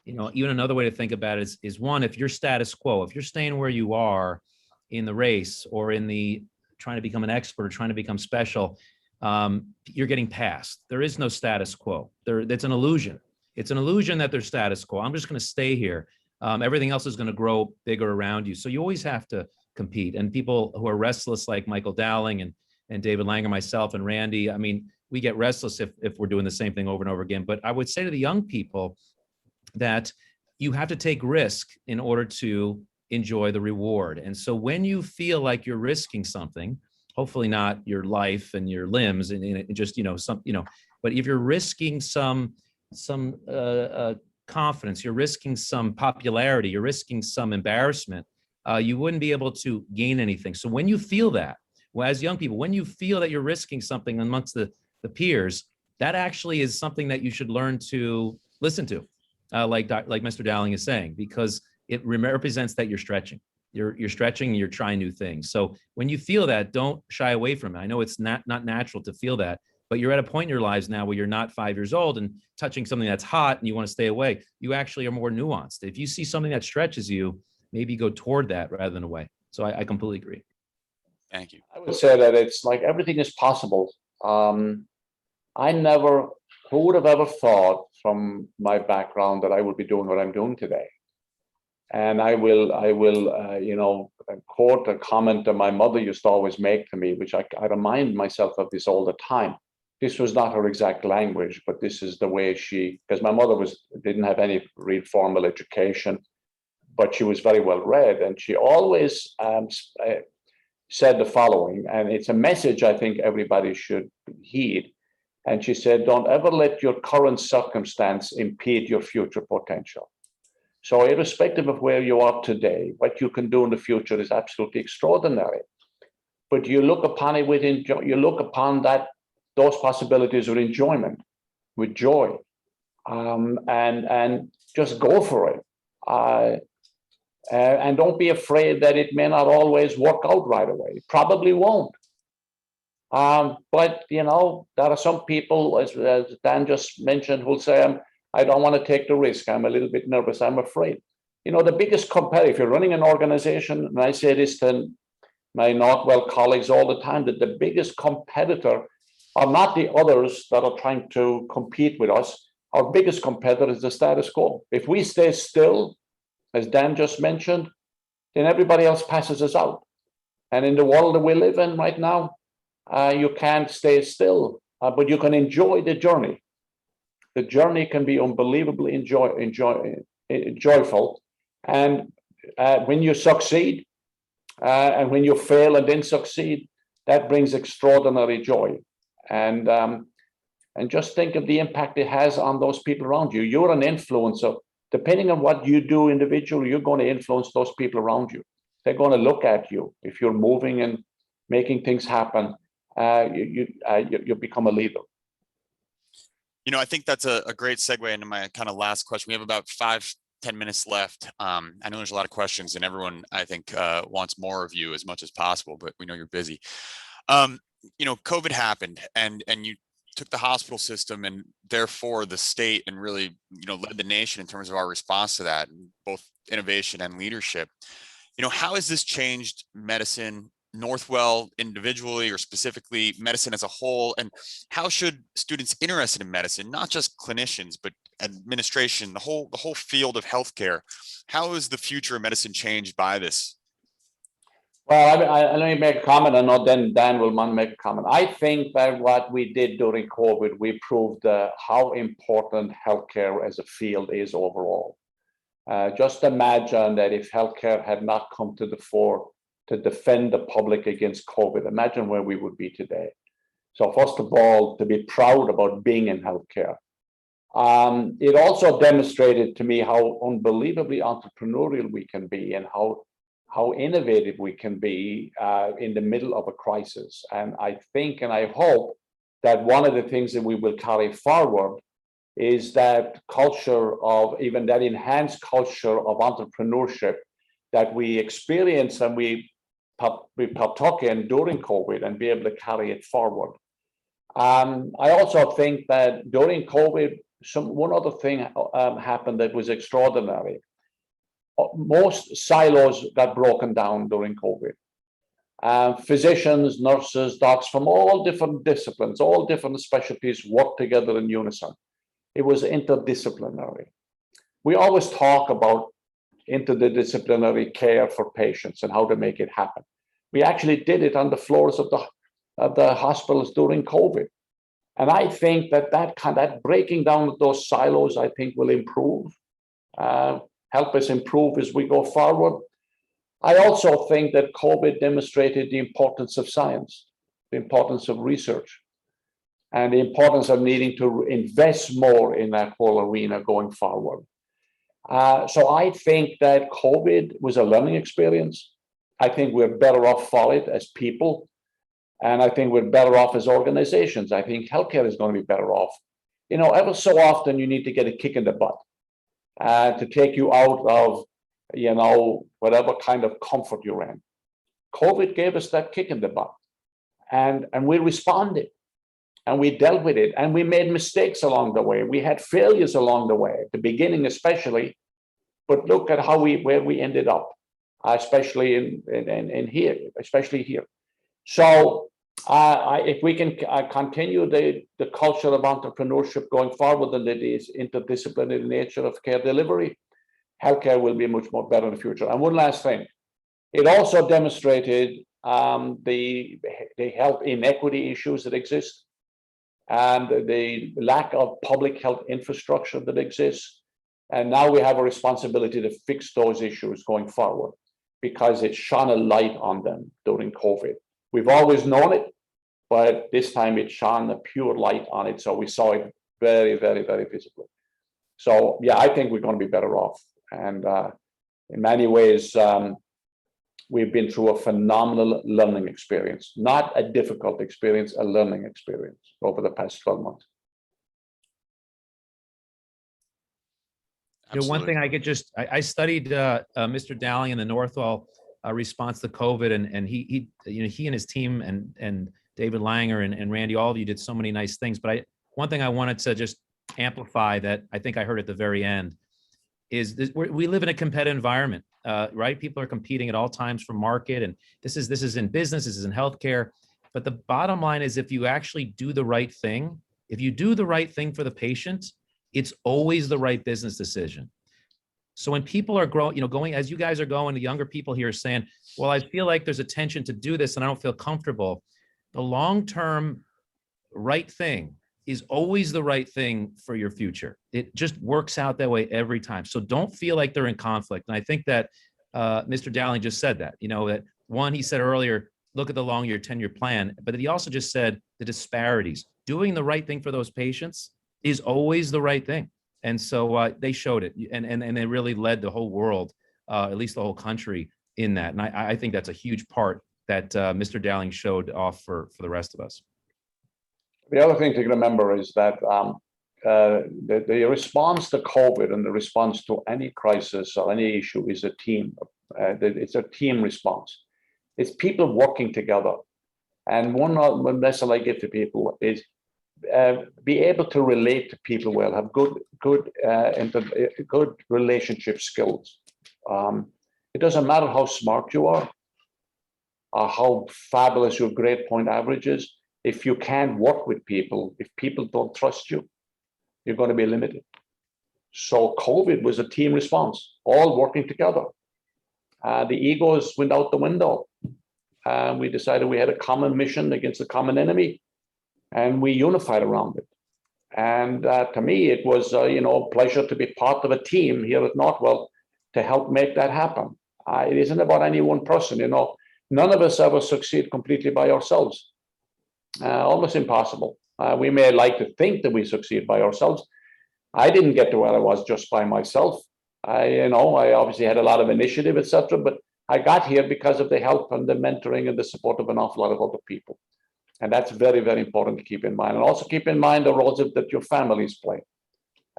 even another way to think about it is one, if you're status quo, if you're staying where you are in the race, or in the trying to become an expert or trying to become special, you're getting passed. There is no status quo. It's an illusion. It's an illusion that there's status quo. I'm just going to stay here. Everything else is going to grow bigger around you. So you always have to compete. And people who are restless, like Michael Dowling and David Langer, myself and Randy, I mean, we get restless if we're doing the same thing over and over again. But I would say to the young people that you have to take risk in order to enjoy the reward. And so when you feel like you're risking something, hopefully not your life and your limbs and just, but if you're risking some confidence, you're risking some popularity, you're risking some embarrassment, you wouldn't be able to gain anything. So when you feel that, well, as young people, when you feel that you're risking something amongst the peers, that actually is something that you should learn to listen to, like Mr. Dowling is saying, because it represents that you're stretching. You're stretching and you're trying new things. So when you feel that, don't shy away from it. I know it's not natural to feel that, but you're at a point in your lives now where you're not 5 years old and touching something that's hot and you want to stay away. You actually are more nuanced. If you see something that stretches you, maybe go toward that rather than away. So I completely agree. Thank you. I would say that it's like everything is possible. Who would have ever thought from my background that I would be doing what I'm doing today? And I will, quote a comment that my mother used to always make to me, which I remind myself of this all the time. This was not her exact language, but this is the way because my mother didn't have any real formal education, but she was very well read. And she always said the following, and it's a message I think everybody should heed. And she said, don't ever let your current circumstance impede your future potential. So irrespective of where you are today, what you can do in the future is absolutely extraordinary. but you look upon it with you look upon those possibilities with enjoyment, with joy, and just go for it. And don't be afraid that it may not always work out right away. It probably won't. But there are some people, as Dan just mentioned, who'll say, I don't want to take the risk. I'm a little bit nervous. I'm afraid. The biggest competitor, if you're running an organization, and I say this to my Northwell colleagues all the time, that the biggest competitor are not the others that are trying to compete with us. Our biggest competitor is the status quo. If we stay still, as Dan just mentioned, then everybody else passes us out. And in the world that we live in right now, you can't stay still, but you can enjoy the journey. The journey can be unbelievably joyful. And when you succeed, and when you fail and then succeed, that brings extraordinary joy. And just think of the impact it has on those people around you. You're an influencer. Depending on what you do individually, you're going to influence those people around you. They're going to look at you. If you're moving and making things happen, you become a leader. I think that's a great segue into my kind of last question. We have about 5-10 minutes left. I know there's a lot of questions, and everyone, I think, wants more of you as much as possible, but we know you're busy. COVID happened, and you took the hospital system and therefore the state and really, led the nation in terms of our response to that, both innovation and leadership. How has this changed medicine, Northwell individually or specifically, medicine as a whole? And how should students interested in medicine, not just clinicians, but administration, the whole field of healthcare, how is the future of medicine changed by this? Well, let me make a comment, and then Dan will make a comment. I think that what we did during COVID, we proved how important healthcare as a field is overall. Just imagine that if healthcare had not come to the fore to defend the public against COVID, imagine where we would be today. So first of all, to be proud about being in healthcare. It also demonstrated to me how unbelievably entrepreneurial we can be and how innovative we can be in the middle of a crisis. And I think and I hope that one of the things that we will carry forward is that culture of even that enhanced culture of entrepreneurship that we experienced and we partook in during COVID and be able to carry it forward. I also think that during COVID, one other thing happened that was extraordinary. Most silos got broken down during COVID. Physicians, nurses, docs from all different disciplines, all different specialties worked together in unison. It was interdisciplinary. We always talk about interdisciplinary care for patients and how to make it happen. We actually did it on the floors of the hospitals during COVID. And I think that breaking down of those silos, I think will improve, help us improve as we go forward. I also think that COVID demonstrated the importance of science, the importance of research, and the importance of needing to invest more in that whole arena going forward. So I think that COVID was a learning experience. I think we're better off for it as people. And I think we're better off as organizations. I think healthcare is going to be better off. Ever so often you need to get a kick in the butt to take you out of, whatever kind of comfort you're in. COVID gave us that kick in the butt. And we responded. And we dealt with it, and we made mistakes along the way. We had failures along the way, at the beginning especially. But look at where we ended up, especially in here, especially here. So if we can continue the culture of entrepreneurship going forward, and it is interdisciplinary nature of care delivery, healthcare will be much more better in the future. And one last thing, it also demonstrated the health inequity issues that exist, and the lack of public health infrastructure that exists. And now we have a responsibility to fix those issues going forward because it shone a light on them during COVID. We've always known it, but this time it shone a pure light on it. So we saw it very, very, very visibly. So yeah, I think we're going to be better off. And in many ways, we've been through a phenomenal learning experience, not a difficult experience, a learning experience over the past 12 months. You know, one thing I could just, I studied Mr. Dowling in the Northwell response to COVID, and he, you know, he and his team and David Langer and Randy, all of you did so many nice things. But one thing I wanted to just amplify that I think I heard at the very end is this, we live in a competitive environment, right? People are competing at all times for market, and this is in business, this is in healthcare. But the bottom line is, if you actually do the right thing, if you do the right thing for the patient, it's always the right business decision. So when people are growing, you know, going as you guys are going, the younger people here are saying, well, I feel like there's a tension to do this and I don't feel comfortable. The long-term right thing is always the right thing for your future. It just works out that way every time. So don't feel like they're in conflict. And I think that Mr. Dowling just said that, you know, that one, he said earlier, look at the long-year 10-year plan, but he also just said the disparities. Doing the right thing for those patients is always the right thing. And so they showed it, and they really led the whole world, at least the whole country, in that. And I think that's a huge part that Mr. Dowling showed off for the rest of us. The other thing to remember is that the response to COVID and the response to any crisis or any issue is a team. It's a team response. It's people working together. And one lesson I give to people is be able to relate to people well, have good relationship skills. It doesn't matter how smart you are or how fabulous your grade point average is. If you can't work with people, if people don't trust you, you're going to be limited. So COVID was a team response, all working together. The egos went out the window. We decided we had a common mission against a common enemy, and we unified around it. And to me, it was a pleasure to be part of a team here at Northwell to help make that happen. It isn't about any one person. None of us ever succeed completely by ourselves. Almost impossible. We may like to think that we succeed by ourselves. I didn't get to where I was just by myself. I obviously had a lot of initiative, etc., but I got here because of the help and the mentoring and the support of an awful lot of other people. And that's very, very important to keep in mind. And also keep in mind the roles that your families play.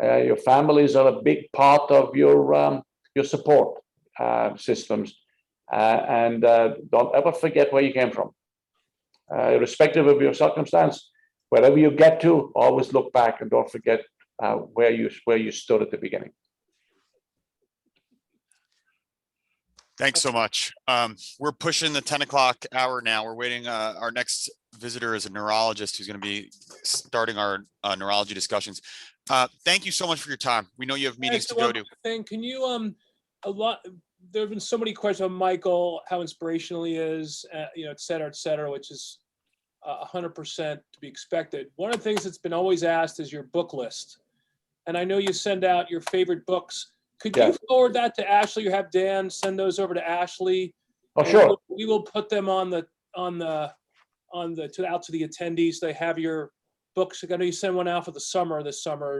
Your families are a big part of your support systems. And don't ever forget where you came from. Irrespective of your circumstance, wherever you get to, always look back and don't forget where you stood at the beginning. Thanks so much. We're pushing the 10 o'clock hour now. We're waiting. Our next visitor is a neurologist who's going to be starting our neurology discussions. Thank you so much for your time. We know you have meetings to go to. Can you there have been so many questions on Michael, how inspirational he is, et cetera, which is 100% to be expected. One of the things that's been always asked is your book list. And I know you send out your favorite books. Could you forward that to Ashley, or have Dan send those over to Ashley? Oh, sure. We will put them out to the attendees. They have your books. I know you sent one out for this summer.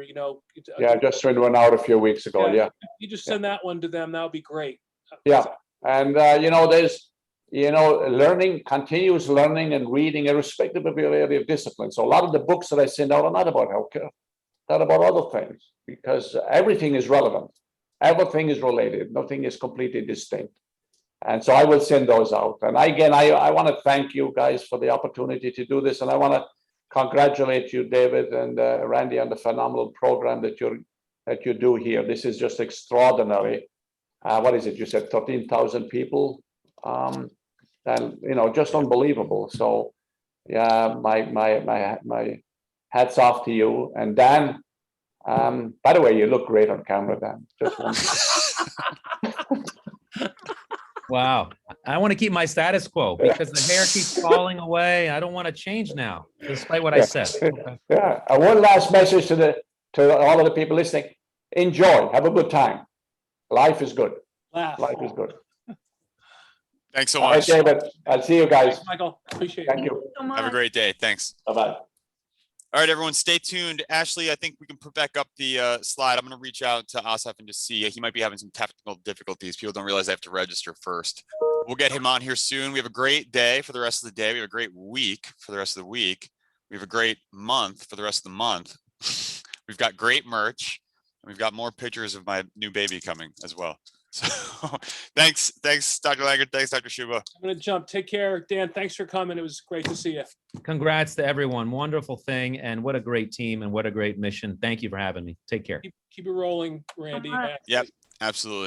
Yeah, I just sent one out a few weeks ago. Yeah. You just send that one to them. That would be great. Yeah. And, there's, learning, continuous learning and reading, irrespective of your area of discipline. So a lot of the books that I send out are not about healthcare, not about other things, because everything is relevant. Everything is related. Nothing is completely distinct. And so I will send those out. And again, I want to thank you guys for the opportunity to do this. And I want to congratulate you, David and Randy, on the phenomenal program that you do here. This is just extraordinary. What is it? You said 13,000 people, and just unbelievable. So, yeah, my hats off to you. And Dan, by the way, you look great on camera, Dan. Just Wow. I want to keep my status quo because the hair keeps falling away. I don't want to change now, despite what I said. Okay. Yeah. One last message to all of the people listening. Enjoy. Have a good time. Life is good. Laugh. Life is good. Thanks so All right, much. David. I'll see you guys. Thanks, Michael. Appreciate it. Thank you. So much. Have a great day. Thanks. Bye-bye. All right, everyone, stay tuned. Ashley, I think we can put back up the slide. I'm going to reach out to Asaf and just see. He might be having some technical difficulties. People don't realize they have to register first. We'll get him on here soon. We have a great day for the rest of the day. We have a great week for the rest of the week. We have a great month for the rest of the month. We've got great merch. And we've got more pictures of my new baby coming as well. So thanks, Dr. Langer. Thanks, Dr. Shuba. I'm going to jump. Take care. Dan, thanks for coming. It was great to see you. Congrats to everyone. Wonderful thing. And what a great team and what a great mission. Thank you for having me. Take care. Keep it rolling, Randy. All right. Yep, absolutely.